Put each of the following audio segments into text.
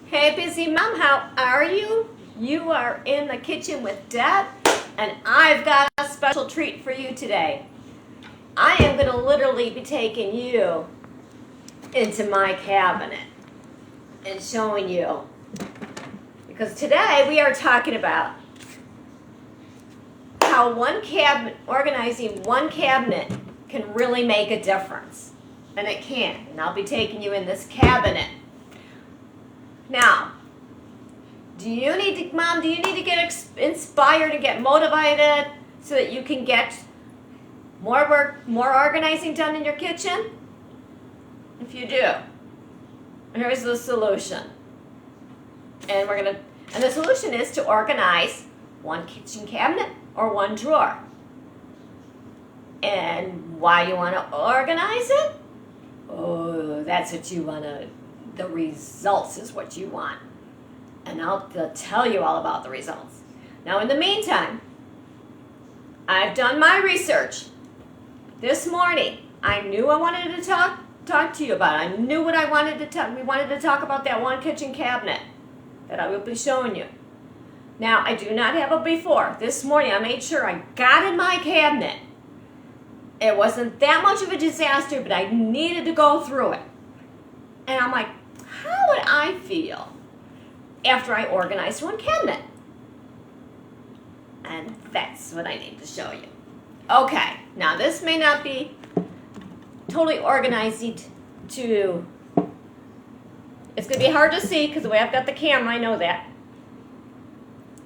Hey busy mom, how are you? You are in the kitchen with Deb, and I've got a special treat for you today. I am going to literally be taking you into my cabinet and showing you, because today we are talking about how organizing one cabinet can really make a difference. And it can. And I'll be taking you in this cabinet. Now, do you need to get inspired and get motivated so that you can get more organizing done in your kitchen? If you do, here's the solution. And the solution is to organize one kitchen cabinet or one drawer. And why you want to organize it? Oh, that's what you want to. The results is what you want. And I'll tell you all about the results. Now, in the meantime, I've done my research. This morning, I knew I wanted to talk to you about it. I knew what I wanted to talk. We wanted to talk about that one kitchen cabinet that I will be showing you. Now, I do not have a before. This morning, I made sure I got in my cabinet. It wasn't that much of a disaster, but I needed to go through it. And I'm like, how would I feel after I organized one cabinet? And that's what I need to show you. Okay, now this may not be totally organized to, it's going to be hard to see because the way I've got the camera, I know that.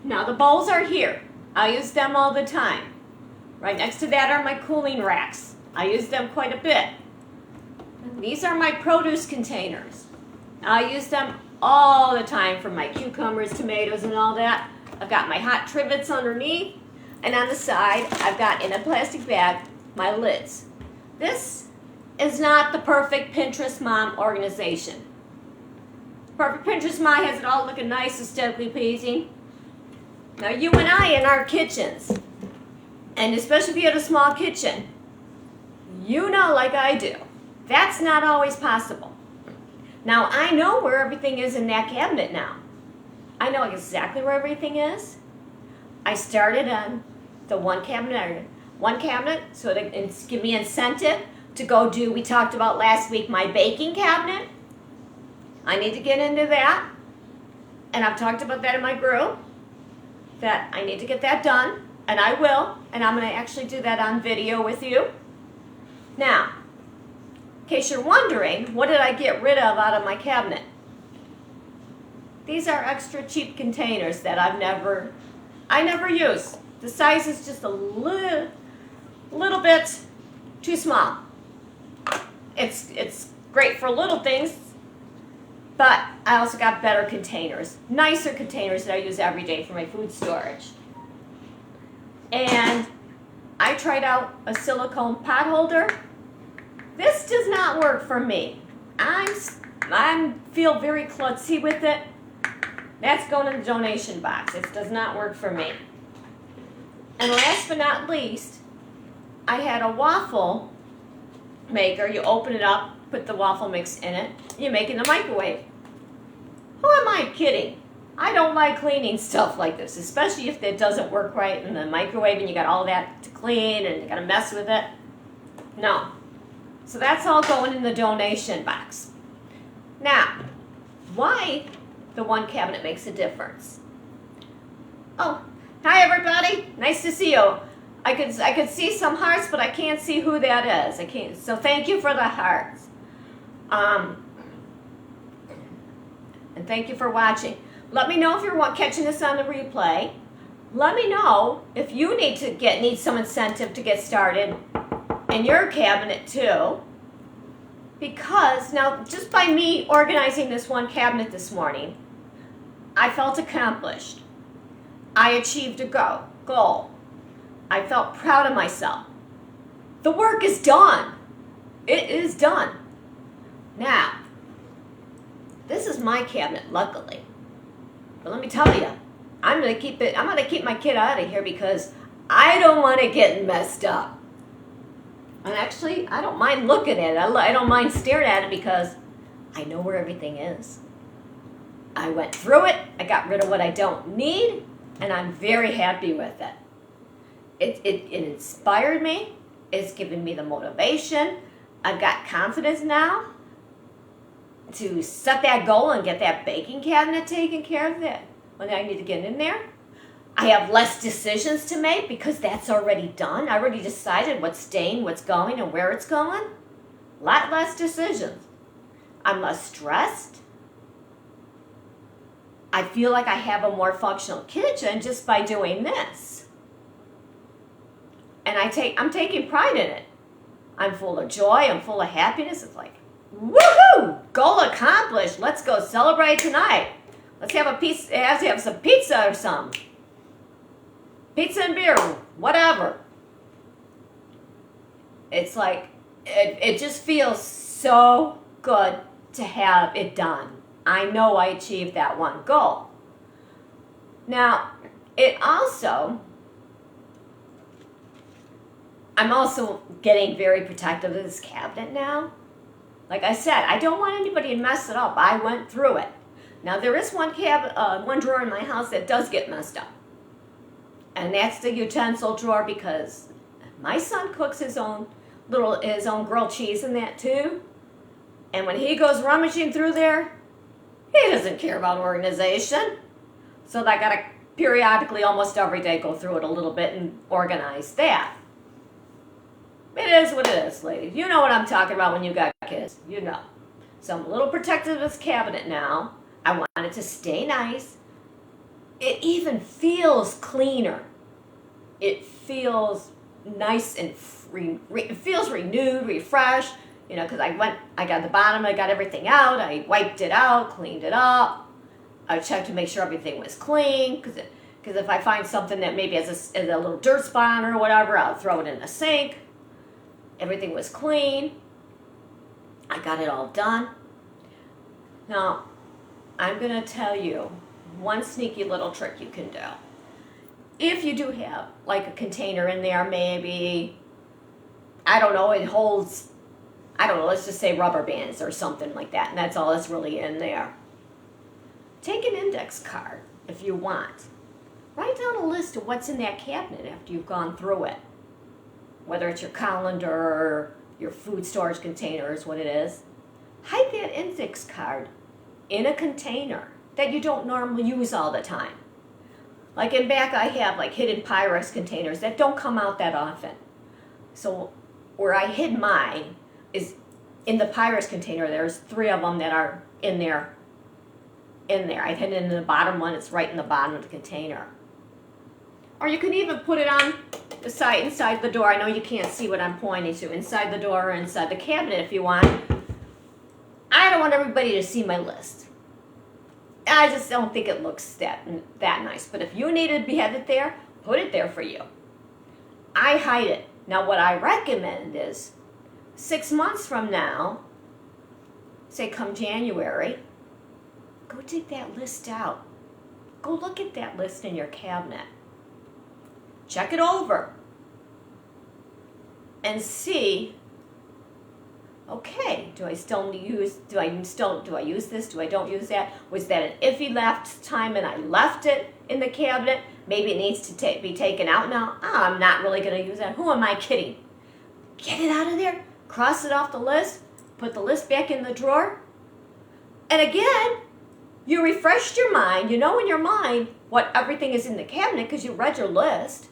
Now the bowls are here. I use them all the time. Right next to that are my cooling racks. I use them quite a bit. These are my produce containers. I use them all the time for my cucumbers, tomatoes, and all that. I've got my hot trivets underneath, and on the side, I've got in a plastic bag my lids. This is not the perfect Pinterest mom organization. Perfect Pinterest mom has it all looking nice, aesthetically pleasing. Now you and I in our kitchens, and especially if you have a small kitchen, you know like I do, that's not always possible. Now, I know where everything is in that cabinet now. I know exactly where everything is. I started on the one cabinet, so it's give me incentive to go do, we talked about last week, my baking cabinet. I need to get into that. And I've talked about that in my group, that I need to get that done, and I will, and I'm going to actually do that on video with you. Now, in case you're wondering, what did I get rid of out of my cabinet? These are extra cheap containers that I never use. The size is just a little bit too small. It's great for little things, but I also got better containers, nicer containers that I use every day for my food storage. And I tried out a silicone pot holder. This does not work for me. I feel very klutzy with it. That's going in the donation box. It does not work for me. And last but not least, I had a waffle maker. You open it up, put the waffle mix in it, you make it in the microwave. Who am I kidding? I don't like cleaning stuff like this, especially if it doesn't work right in the microwave and you got all that to clean and you got to mess with it. No. So that's all going in the donation box. Now, why the one cabinet makes a difference. Oh, hi everybody. Nice to see you. I could see some hearts, but I can't see who that is. I can't. So thank you for the hearts. And thank you for watching. Let me know if you're catching this on the replay. Let me know if you need some incentive to get started in your cabinet too. Because now, just by me organizing this one cabinet this morning, I felt accomplished. I achieved a goal. I felt proud of myself. The work is done. It is done. Now, this is my cabinet, luckily. But let me tell you, I'm going to keep my kid out of here because I don't want it getting messed up. And actually, I don't mind looking at it. I don't mind staring at it because I know where everything is. I went through it. I got rid of what I don't need, and I'm very happy with it. It inspired me. It's given me the motivation. I've got confidence now to set that goal and get that baking cabinet taken care of it when I need to get in there. I have less decisions to make because that's already done. I already decided what's staying, what's going, and where it's going. A lot less decisions. I'm less stressed. I feel like I have a more functional kitchen just by doing this. And I'm taking pride in it. I'm full of joy. I'm full of happiness. It's like, woohoo! Goal accomplished. Let's go celebrate tonight. Let's have a piece. Let's have some pizza or something. Pizza and beer, whatever. It's like, it just feels so good to have it done. I know I achieved that one goal. Now, I'm also getting very protective of this cabinet now. Like I said, I don't want anybody to mess it up. I went through it. Now, there is one drawer in my house that does get messed up. And that's the utensil drawer, because my son cooks his own grilled cheese in that too. And when he goes rummaging through there, he doesn't care about organization. So I gotta periodically, almost every day, go through it a little bit and organize that. It is what it is, ladies. You know what I'm talking about when you got kids. You know. So I'm a little protective of this cabinet now. I want it to stay nice. It even feels cleaner. It feels nice and it feels renewed, refreshed. You know, because I got the bottom, I got everything out. I wiped it out, cleaned it up. I checked to make sure everything was clean. Because if I find something that maybe has a little dirt spot or whatever, I'll throw it in the sink. Everything was clean. I got it all done. Now, I'm going to tell you one sneaky little trick you can do. If you do have like a container in there, maybe, I don't know, it holds, I don't know, let's just say rubber bands or something like that, and that's all that's really in there. Take an index card if you want. Write down a list of what's in that cabinet after you've gone through it. Whether it's your colander or your food storage container is what it is. Hide that index card in a container that you don't normally use all the time. Like in back, I have like hidden Pyrex containers that don't come out that often. So where I hid mine is in the Pyrex container. There's 3 of them that are in there. I hid it in the bottom one. It's right in the bottom of the container. Or you can even put it on the side, inside the door. I know you can't see what I'm pointing to. Inside the door or inside the cabinet if you want. I don't want everybody to see my list. I just don't think it looks that nice. But if you need to have it there, put it there for you. I hide it. Now what I recommend is 6 months from now, say come January, go take that list out. Go look at that list in your cabinet. Check it over. And see, okay, do I use this? Do I don't use that? Was that an iffy left time and I left it in the cabinet? Maybe it needs to be taken out now. I'm not really going to use that. Who am I kidding? Get it out of there. Cross it off the list. Put the list back in the drawer. And again, you refreshed your mind. You know in your mind what everything is in the cabinet because you read your list.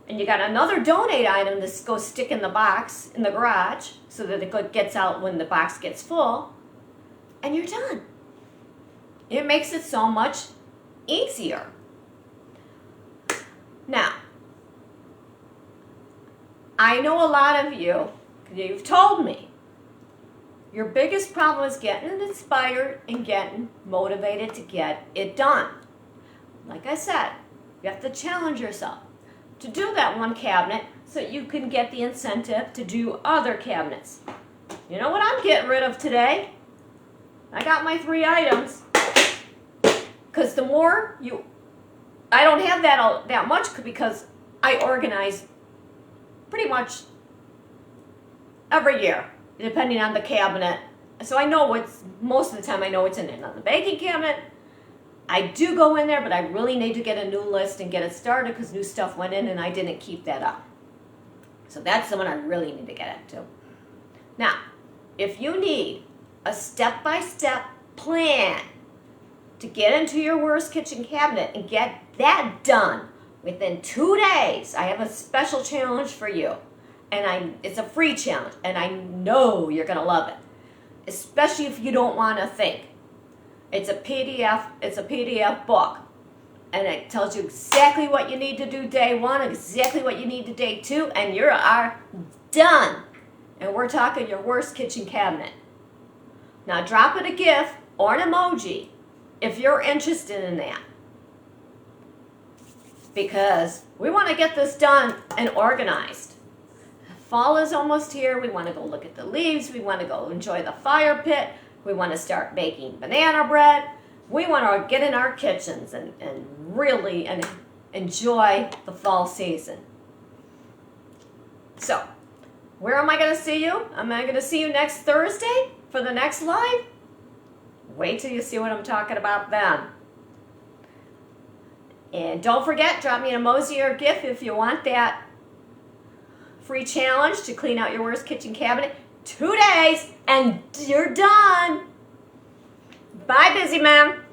And you got another donate item to go stick in the box in the garage so that it gets out when the box gets full. And you're done. It makes it so much easier. Now, I know a lot of you've told me, your biggest problem is getting inspired and getting motivated to get it done. Like I said, you have to challenge yourself to do that one cabinet so you can get the incentive to do other cabinets. You know what I'm getting rid of today? I got my 3 items. Because the more I don't have that much because I organize pretty much every year, depending on the cabinet. So I know most of the time I know what's in it. On the baking cabinet, I do go in there, but I really need to get a new list and get it started because new stuff went in and I didn't keep that up. So that's the one I really need to get into. Now, if you need a step-by-step plan to get into your worst kitchen cabinet and get that done within 2 days, I have a special challenge for you. And it's a free challenge, and I know you're going to love it, especially if you don't want to think. It's a PDF book, and it tells you exactly what you need to do day 1, exactly what you need to day 2, and you are done. And we're talking your worst kitchen cabinet. Now drop it a GIF or an emoji if you're interested in that, because we want to get this done and organized. Fall is almost here. We want to go look at the leaves. We want to go enjoy the fire pit. We want to start making banana bread. We want to get in our kitchens and really enjoy the fall season. So, where am I going to see you? Am I going to see you next Thursday for the next live? Wait till you see what I'm talking about then. And don't forget, drop me an emoji or GIF if you want that free challenge to clean out your worst kitchen cabinet. 2 days and you're done. Bye, busy man.